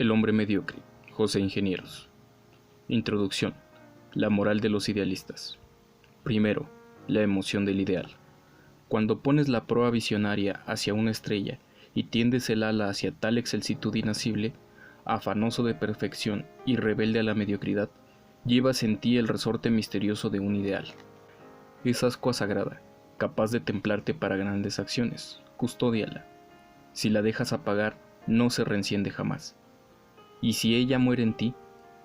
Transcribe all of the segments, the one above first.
El hombre mediocre, José Ingenieros. Introducción. La moral de los idealistas. Primero, la emoción del ideal. Cuando pones la proa visionaria hacia una estrella y tiendes el ala hacia tal excelsitud inacible, afanoso de perfección y rebelde a la mediocridad, llevas en ti el resorte misterioso de un ideal. Es ascua sagrada, capaz de templarte para grandes acciones. Custódiala. Si la dejas apagar, no se reenciende jamás. Y si ella muere en ti,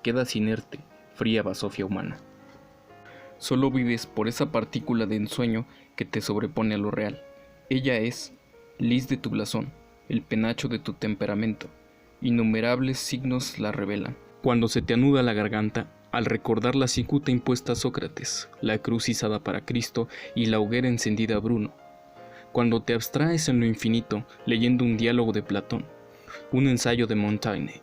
quedas inerte, fría basofia humana. Solo vives por esa partícula de ensueño que te sobrepone a lo real. Ella es, lis de tu blasón, el penacho de tu temperamento. Innumerables signos la revelan. Cuando se te anuda la garganta, al recordar la cicuta impuesta a Sócrates, la cruz izada para Cristo y la hoguera encendida a Bruno. Cuando te abstraes en lo infinito, leyendo un diálogo de Platón, un ensayo de Montaigne,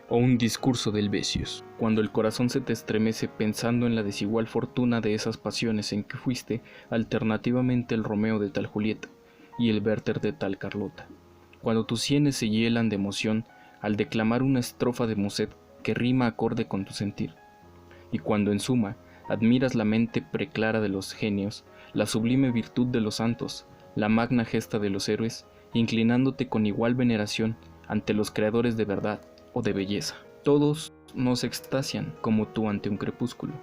o un discurso de Helvetius. Cuando el corazón se te estremece pensando en la desigual fortuna de esas pasiones en que fuiste alternativamente el Romeo de tal Julieta y el Werther de tal Carlota. Cuando tus sienes se hielan de emoción al declamar una estrofa de Musset que rima acorde con tu sentir. Y cuando en suma admiras la mente preclara de los genios, la sublime virtud de los santos, la magna gesta de los héroes, inclinándote con igual veneración ante los creadores de verdad o de belleza. Todos no se extasian como tú ante un crepúsculo,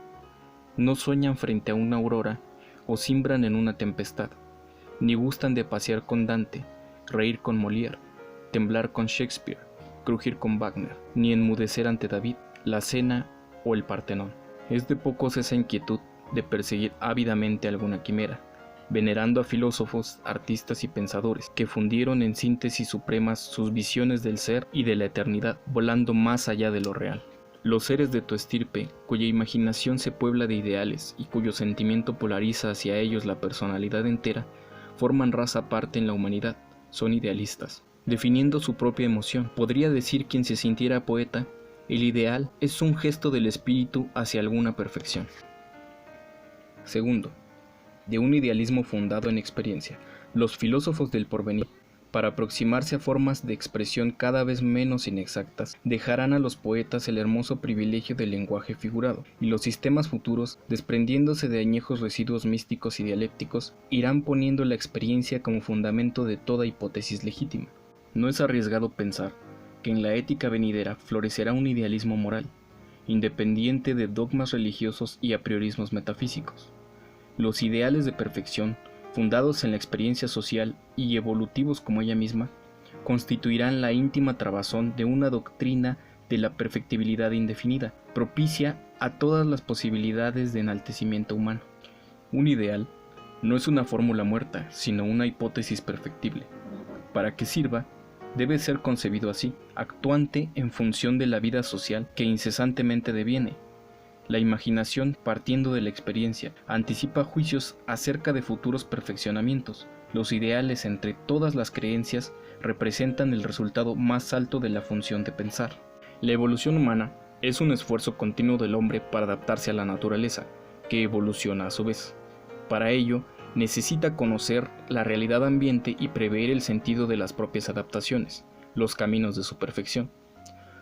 no sueñan frente a una aurora o simbran en una tempestad, ni gustan de pasear con Dante, reír con Molière, temblar con Shakespeare, crujir con Wagner, ni enmudecer ante David, la cena o el Partenón. Es de pocos esa inquietud de perseguir ávidamente alguna quimera, venerando a filósofos, artistas y pensadores que fundieron en síntesis supremas sus visiones del ser y de la eternidad, volando más allá de lo real. Los seres de tu estirpe, cuya imaginación se puebla de ideales y cuyo sentimiento polariza hacia ellos la personalidad entera, forman raza aparte en la humanidad, son idealistas. Definiendo su propia emoción, podría decir quien se sintiera poeta, el ideal es un gesto del espíritu hacia alguna perfección. Segundo, de un idealismo fundado en experiencia. Los filósofos del porvenir, para aproximarse a formas de expresión cada vez menos inexactas, dejarán a los poetas el hermoso privilegio del lenguaje figurado, y los sistemas futuros, desprendiéndose de añejos residuos místicos y dialécticos, irán poniendo la experiencia como fundamento de toda hipótesis legítima. No es arriesgado pensar que en la ética venidera florecerá un idealismo moral, independiente de dogmas religiosos y apriorismos metafísicos. Los ideales de perfección, fundados en la experiencia social y evolutivos como ella misma, constituirán la íntima trabazón de una doctrina de la perfectibilidad indefinida, propicia a todas las posibilidades de enaltecimiento humano. Un ideal no es una fórmula muerta, sino una hipótesis perfectible. Para que sirva, debe ser concebido así, actuante en función de la vida social que incesantemente deviene. La imaginación, partiendo de la experiencia, anticipa juicios acerca de futuros perfeccionamientos. Los ideales entre todas las creencias representan el resultado más alto de la función de pensar. La evolución humana es un esfuerzo continuo del hombre para adaptarse a la naturaleza, que evoluciona a su vez. Para ello, necesita conocer la realidad ambiente y prever el sentido de las propias adaptaciones, los caminos de su perfección.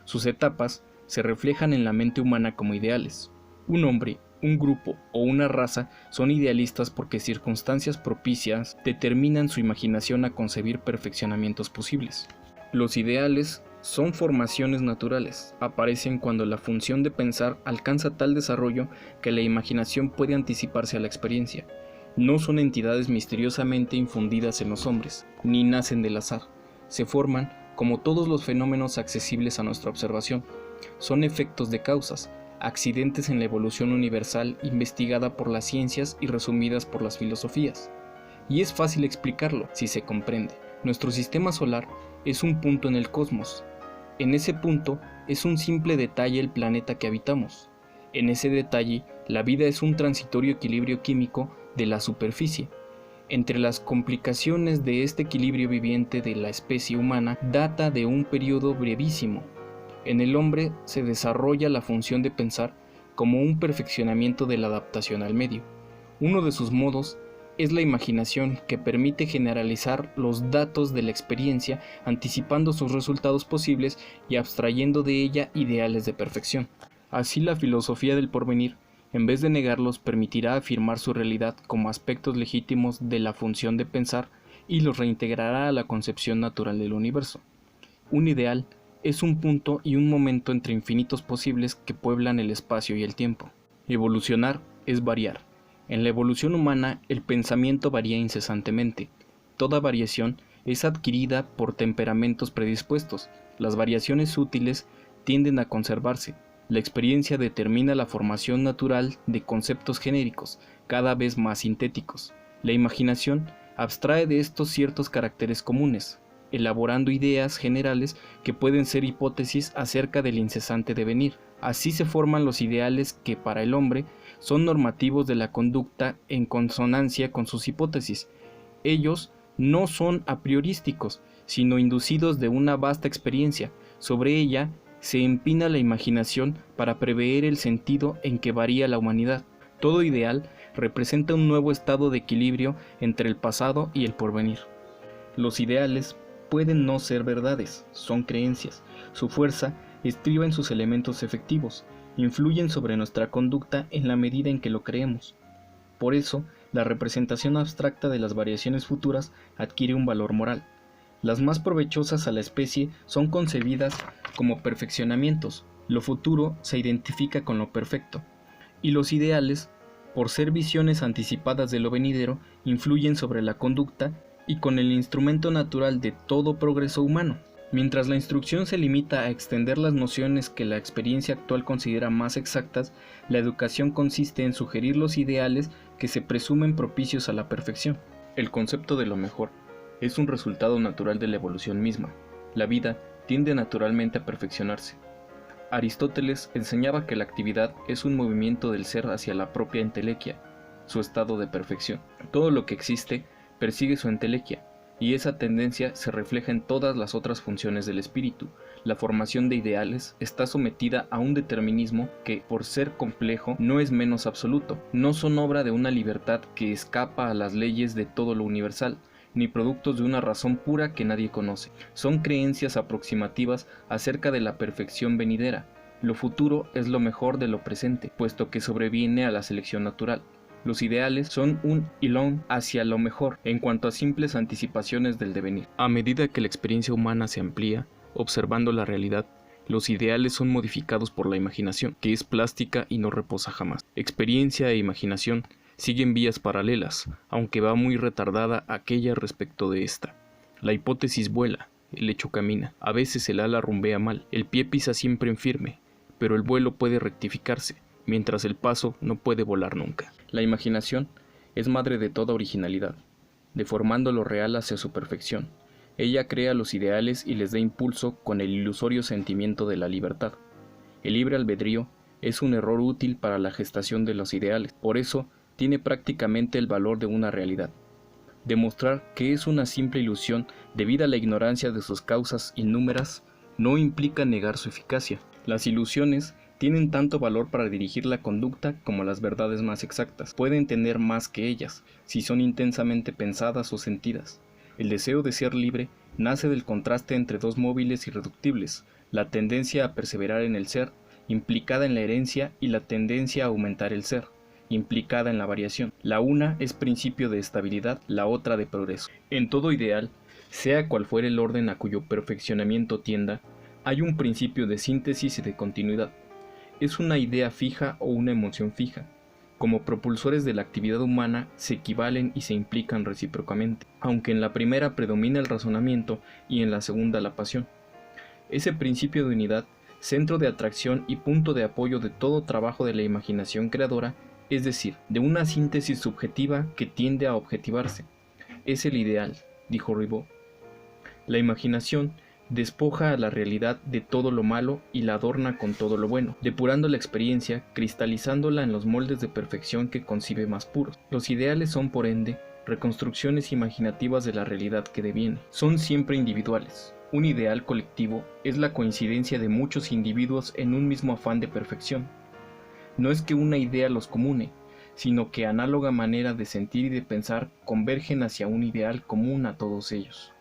Sus etapas se reflejan en la mente humana como ideales. Un hombre, un grupo o una raza son idealistas porque circunstancias propicias determinan su imaginación a concebir perfeccionamientos posibles. Los ideales son formaciones naturales, aparecen cuando la función de pensar alcanza tal desarrollo que la imaginación puede anticiparse a la experiencia. No son entidades misteriosamente infundidas en los hombres, ni nacen del azar. Se forman como todos los fenómenos accesibles a nuestra observación. Son efectos de causas, accidentes en la evolución universal investigada por las ciencias y resumidas por las filosofías. Y es fácil explicarlo si se comprende. Nuestro sistema solar es un punto en el cosmos. En ese punto es un simple detalle el planeta que habitamos. En ese detalle, la vida es un transitorio equilibrio químico de la superficie. Entre las complicaciones de este equilibrio viviente de la especie humana data de un periodo brevísimo. En el hombre se desarrolla la función de pensar como un perfeccionamiento de la adaptación al medio. Uno de sus modos es la imaginación, que permite generalizar los datos de la experiencia, anticipando sus resultados posibles y abstrayendo de ella ideales de perfección. Así, la filosofía del porvenir, en vez de negarlos, permitirá afirmar su realidad como aspectos legítimos de la función de pensar y los reintegrará a la concepción natural del universo. Un ideal es un punto y un momento entre infinitos posibles que pueblan el espacio y el tiempo. Evolucionar es variar. En la evolución humana, el pensamiento varía incesantemente. Toda variación es adquirida por temperamentos predispuestos. Las variaciones útiles tienden a conservarse. La experiencia determina la formación natural de conceptos genéricos, cada vez más sintéticos. La imaginación abstrae de estos ciertos caracteres comunes, elaborando ideas generales que pueden ser hipótesis acerca del incesante devenir. Así se forman los ideales que, para el hombre, son normativos de la conducta en consonancia con sus hipótesis. Ellos no son a priorísticos, sino inducidos de una vasta experiencia. Sobre ella se empina la imaginación para prever el sentido en que varía la humanidad. Todo ideal representa un nuevo estado de equilibrio entre el pasado y el porvenir. Los ideales pueden no ser verdades, son creencias. Su fuerza estriba en sus elementos efectivos, influyen sobre nuestra conducta en la medida en que lo creemos. Por eso, la representación abstracta de las variaciones futuras adquiere un valor moral. Las más provechosas a la especie son concebidas como perfeccionamientos. Lo futuro se identifica con lo perfecto. Y los ideales, por ser visiones anticipadas de lo venidero, influyen sobre la conducta y con el instrumento natural de todo progreso humano. Mientras la instrucción se limita a extender las nociones que la experiencia actual considera más exactas, la educación consiste en sugerir los ideales que se presumen propicios a la perfección. El concepto de lo mejor es un resultado natural de la evolución misma. La vida tiende naturalmente a perfeccionarse. Aristóteles enseñaba que la actividad es un movimiento del ser hacia la propia entelequia, su estado de perfección. Todo lo que existe persigue su entelequia, y esa tendencia se refleja en todas las otras funciones del espíritu. La formación de ideales está sometida a un determinismo que, por ser complejo, no es menos absoluto. No son obra de una libertad que escapa a las leyes de todo lo universal, ni productos de una razón pura que nadie conoce. Son creencias aproximativas acerca de la perfección venidera. Lo futuro es lo mejor de lo presente, puesto que sobreviene a la selección natural. Los ideales son un hilón hacia lo mejor en cuanto a simples anticipaciones del devenir. A medida que la experiencia humana se amplía, observando la realidad, los ideales son modificados por la imaginación, que es plástica y no reposa jamás. Experiencia e imaginación siguen vías paralelas, aunque va muy retardada aquella respecto de esta. La hipótesis vuela, el hecho camina. A veces el ala rumbea mal, el pie pisa siempre en firme, pero el vuelo puede rectificarse, mientras el paso no puede volar nunca. La imaginación es madre de toda originalidad, deformando lo real hacia su perfección. Ella crea los ideales y les da impulso con el ilusorio sentimiento de la libertad. El libre albedrío es un error útil para la gestación de los ideales, por eso tiene prácticamente el valor de una realidad. Demostrar que es una simple ilusión debido a la ignorancia de sus causas innúmeras no implica negar su eficacia. Las ilusiones tienen tanto valor para dirigir la conducta como las verdades más exactas. Pueden tener más que ellas, si son intensamente pensadas o sentidas. El deseo de ser libre nace del contraste entre dos móviles irreductibles, la tendencia a perseverar en el ser, implicada en la herencia, y la tendencia a aumentar el ser, implicada en la variación. La una es principio de estabilidad, la otra de progreso. En todo ideal, sea cual fuere el orden a cuyo perfeccionamiento tienda, hay un principio de síntesis y de continuidad. Es una idea fija o una emoción fija. Como propulsores de la actividad humana se equivalen y se implican recíprocamente, aunque en la primera predomina el razonamiento y en la segunda la pasión. Ese principio de unidad, centro de atracción y punto de apoyo de todo trabajo de la imaginación creadora, es decir, de una síntesis subjetiva que tiende a objetivarse. Es el ideal, dijo Ribot. La imaginación despoja a la realidad de todo lo malo y la adorna con todo lo bueno, depurando la experiencia, cristalizándola en los moldes de perfección que concibe más puros. Los ideales son, por ende, reconstrucciones imaginativas de la realidad que deviene. Son siempre individuales. Un ideal colectivo es la coincidencia de muchos individuos en un mismo afán de perfección. No es que una idea los comune, sino que análoga manera de sentir y de pensar convergen hacia un ideal común a todos ellos.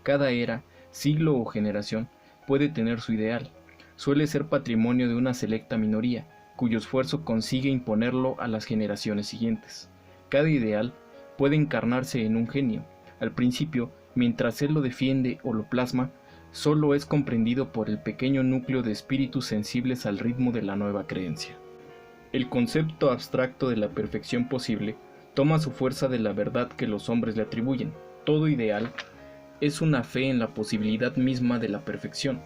Cada era, siglo o generación puede tener su ideal. Suele ser patrimonio de una selecta minoría, cuyo esfuerzo consigue imponerlo a las generaciones siguientes. Cada ideal puede encarnarse en un genio. Al principio, mientras él lo defiende o lo plasma, solo es comprendido por el pequeño núcleo de espíritus sensibles al ritmo de la nueva creencia. El concepto abstracto de la perfección posible toma su fuerza de la verdad que los hombres le atribuyen. Todo ideal es una fe en la posibilidad misma de la perfección.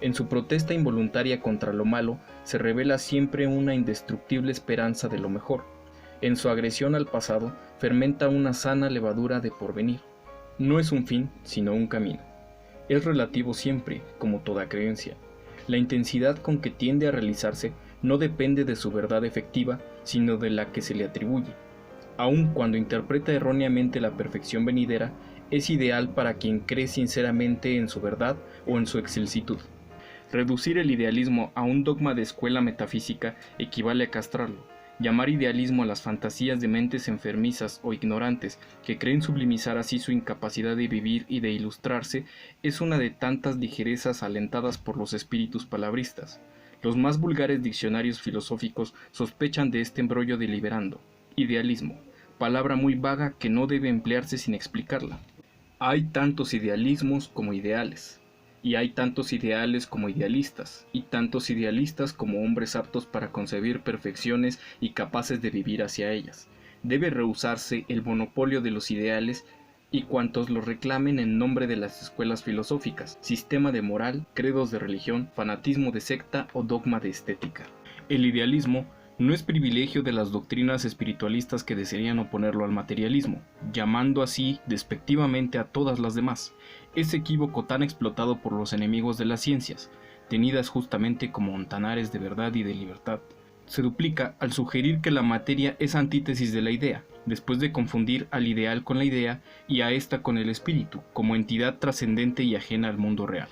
En su protesta involuntaria contra lo malo se revela siempre una indestructible esperanza de lo mejor. En su agresión al pasado fermenta una sana levadura de porvenir. No es un fin, sino un camino. Es relativo siempre, como toda creencia. La intensidad con que tiende a realizarse no depende de su verdad efectiva, sino de la que se le atribuye. Aun cuando interpreta erróneamente la perfección venidera, es ideal para quien cree sinceramente en su verdad o en su excelsitud. Reducir el idealismo a un dogma de escuela metafísica equivale a castrarlo. Llamar idealismo a las fantasías de mentes enfermizas o ignorantes que creen sublimizar así su incapacidad de vivir y de ilustrarse es una de tantas ligerezas alentadas por los espíritus palabristas. Los más vulgares diccionarios filosóficos sospechan de este embrollo deliberando. Idealismo, palabra muy vaga que no debe emplearse sin explicarla. Hay tantos idealismos como ideales, y hay tantos ideales como idealistas, y tantos idealistas como hombres aptos para concebir perfecciones y capaces de vivir hacia ellas. Debe rehusarse el monopolio de los ideales y cuantos los reclamen en nombre de las escuelas filosóficas, sistema de moral, credos de religión, fanatismo de secta o dogma de estética. El idealismo no es privilegio de las doctrinas espiritualistas que desearían oponerlo al materialismo, llamando así despectivamente a todas las demás. Es equívoco tan explotado por los enemigos de las ciencias, tenidas justamente como ontanares de verdad y de libertad. Se duplica al sugerir que la materia es antítesis de la idea, después de confundir al ideal con la idea y a ésta con el espíritu, como entidad trascendente y ajena al mundo real.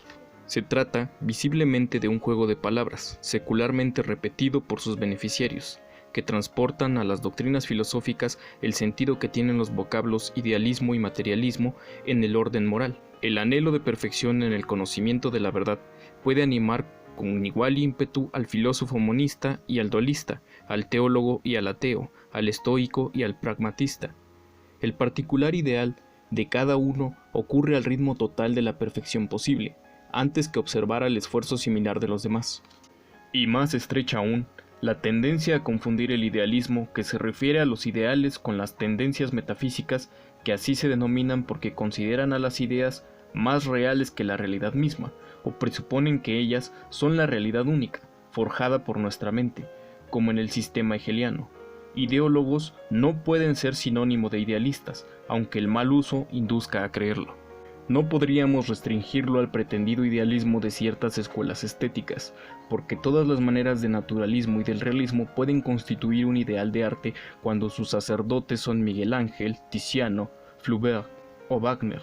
Se trata visiblemente de un juego de palabras, secularmente repetido por sus beneficiarios, que transportan a las doctrinas filosóficas el sentido que tienen los vocablos idealismo y materialismo en el orden moral. El anhelo de perfección en el conocimiento de la verdad puede animar con igual ímpetu al filósofo monista y al dualista, al teólogo y al ateo, al estoico y al pragmatista. El particular ideal de cada uno ocurre al ritmo total de la perfección posible, antes que observar el esfuerzo similar de los demás. Y más estrecha aún, la tendencia a confundir el idealismo que se refiere a los ideales con las tendencias metafísicas que así se denominan porque consideran a las ideas más reales que la realidad misma, o presuponen que ellas son la realidad única, forjada por nuestra mente, como en el sistema hegeliano. Ideólogos no pueden ser sinónimo de idealistas, aunque el mal uso induzca a creerlo. No podríamos restringirlo al pretendido idealismo de ciertas escuelas estéticas, porque todas las maneras de naturalismo y del realismo pueden constituir un ideal de arte cuando sus sacerdotes son Miguel Ángel, Tiziano, Flaubert o Wagner.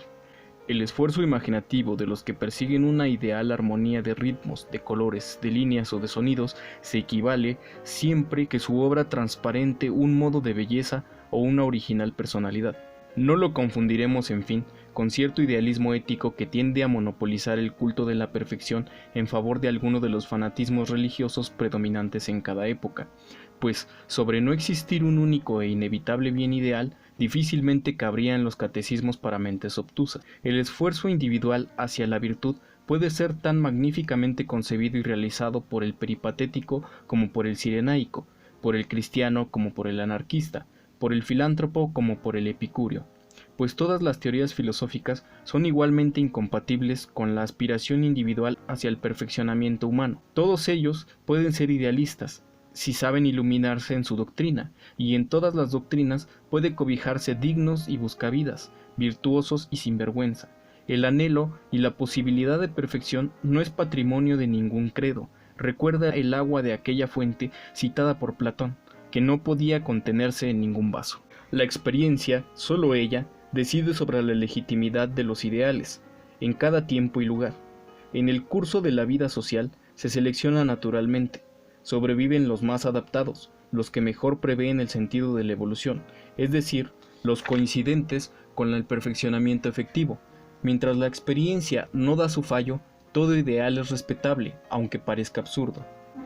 El esfuerzo imaginativo de los que persiguen una ideal armonía de ritmos, de colores, de líneas o de sonidos se equivale siempre que su obra transparente un modo de belleza o una original personalidad. No lo confundiremos, en fin, con cierto idealismo ético que tiende a monopolizar el culto de la perfección en favor de alguno de los fanatismos religiosos predominantes en cada época, pues sobre no existir un único e inevitable bien ideal, difícilmente cabrían los catecismos para mentes obtusas. El esfuerzo individual hacia la virtud puede ser tan magníficamente concebido y realizado por el peripatético como por el cirenaico, por el cristiano como por el anarquista, por el filántropo como por el epicúreo, pues todas las teorías filosóficas son igualmente incompatibles con la aspiración individual hacia el perfeccionamiento humano. Todos ellos pueden ser idealistas, si saben iluminarse en su doctrina, y en todas las doctrinas puede cobijarse dignos y buscavidas, virtuosos y sin vergüenza. El anhelo y la posibilidad de perfección no es patrimonio de ningún credo. Recuerda el agua de aquella fuente citada por Platón, que no podía contenerse en ningún vaso. La experiencia, solo ella, decide sobre la legitimidad de los ideales, en cada tiempo y lugar. En el curso de la vida social se selecciona naturalmente, sobreviven los más adaptados, los que mejor prevén el sentido de la evolución, es decir, los coincidentes con el perfeccionamiento efectivo. Mientras la experiencia no da su fallo, todo ideal es respetable, aunque parezca absurdo,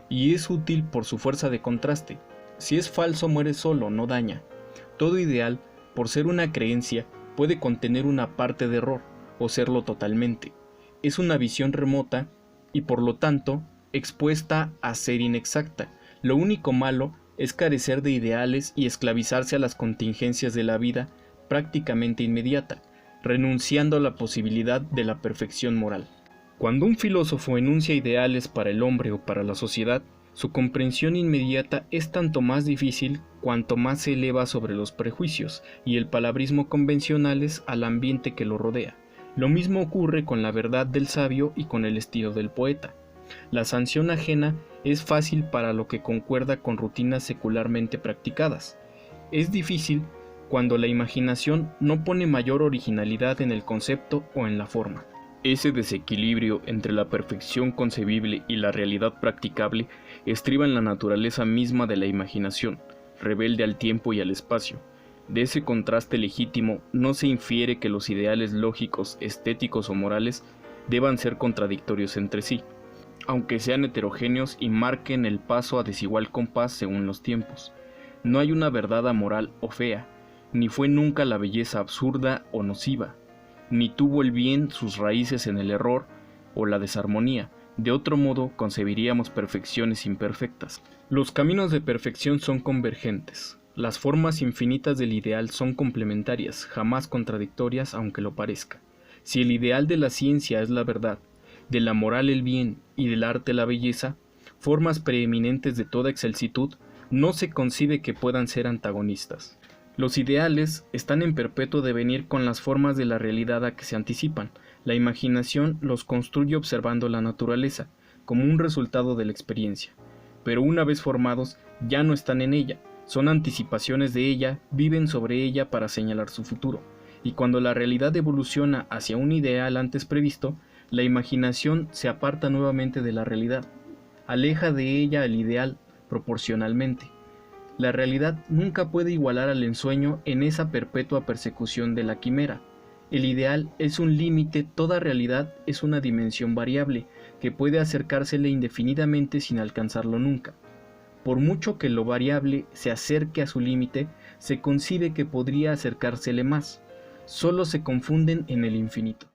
y es útil por su fuerza de contraste. Si es falso, muere solo, no daña. Todo ideal, por ser una creencia, puede contener una parte de error, o serlo totalmente. Es una visión remota y por lo tanto expuesta a ser inexacta. Lo único malo es carecer de ideales y esclavizarse a las contingencias de la vida prácticamente inmediata, renunciando a la posibilidad de la perfección moral. Cuando un filósofo enuncia ideales para el hombre o para la sociedad, su comprensión inmediata es tanto más difícil cuanto más se eleva sobre los prejuicios y el palabrismo convencionales al ambiente que lo rodea. Lo mismo ocurre con la verdad del sabio y con el estilo del poeta. La sanción ajena es fácil para lo que concuerda con rutinas secularmente practicadas. Es difícil cuando la imaginación no pone mayor originalidad en el concepto o en la forma. Ese desequilibrio entre la perfección concebible y la realidad practicable estriba en la naturaleza misma de la imaginación, rebelde al tiempo y al espacio. De ese contraste legítimo no se infiere que los ideales lógicos, estéticos o morales deban ser contradictorios entre sí, aunque sean heterogéneos y marquen el paso a desigual compás según los tiempos. No hay una verdad amoral o fea, ni fue nunca la belleza absurda o nociva, ni tuvo el bien sus raíces en el error o la desarmonía. De otro modo concebiríamos perfecciones imperfectas. Los caminos de perfección son convergentes. Las formas infinitas del ideal son complementarias, jamás contradictorias aunque lo parezca. Si el ideal de la ciencia es la verdad, de la moral el bien y del arte la belleza, formas preeminentes de toda excelsitud, no se concibe que puedan ser antagonistas. Los ideales están en perpetuo devenir con las formas de la realidad a que se anticipan. La imaginación los construye observando la naturaleza, como un resultado de la experiencia. Pero una vez formados, ya no están en ella, son anticipaciones de ella, viven sobre ella para señalar su futuro. Y cuando la realidad evoluciona hacia un ideal antes previsto, la imaginación se aparta nuevamente de la realidad, aleja de ella el ideal proporcionalmente. La realidad nunca puede igualar al ensueño en esa perpetua persecución de la quimera. El ideal es un límite, toda realidad es una dimensión variable que puede acercársele indefinidamente sin alcanzarlo nunca. Por mucho que lo variable se acerque a su límite, se concibe que podría acercársele más. Solo se confunden en el infinito.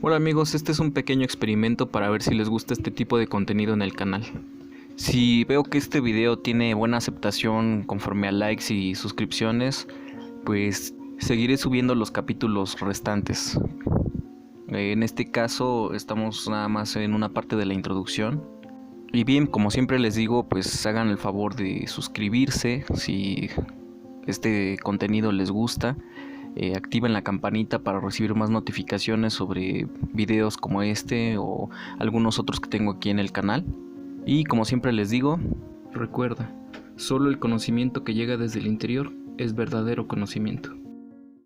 Hola amigos, este es un pequeño experimento para ver si les gusta este tipo de contenido en el canal. Si veo que este video tiene buena aceptación conforme a likes y suscripciones, pues seguiré subiendo los capítulos restantes. En este caso estamos nada más en una parte de la introducción. Y bien, como siempre les digo, pues hagan el favor de suscribirse si este contenido les gusta. Activen la campanita para recibir más notificaciones sobre videos como este o algunos otros que tengo aquí en el canal. Y como siempre les digo, recuerda, solo el conocimiento que llega desde el interior es verdadero conocimiento.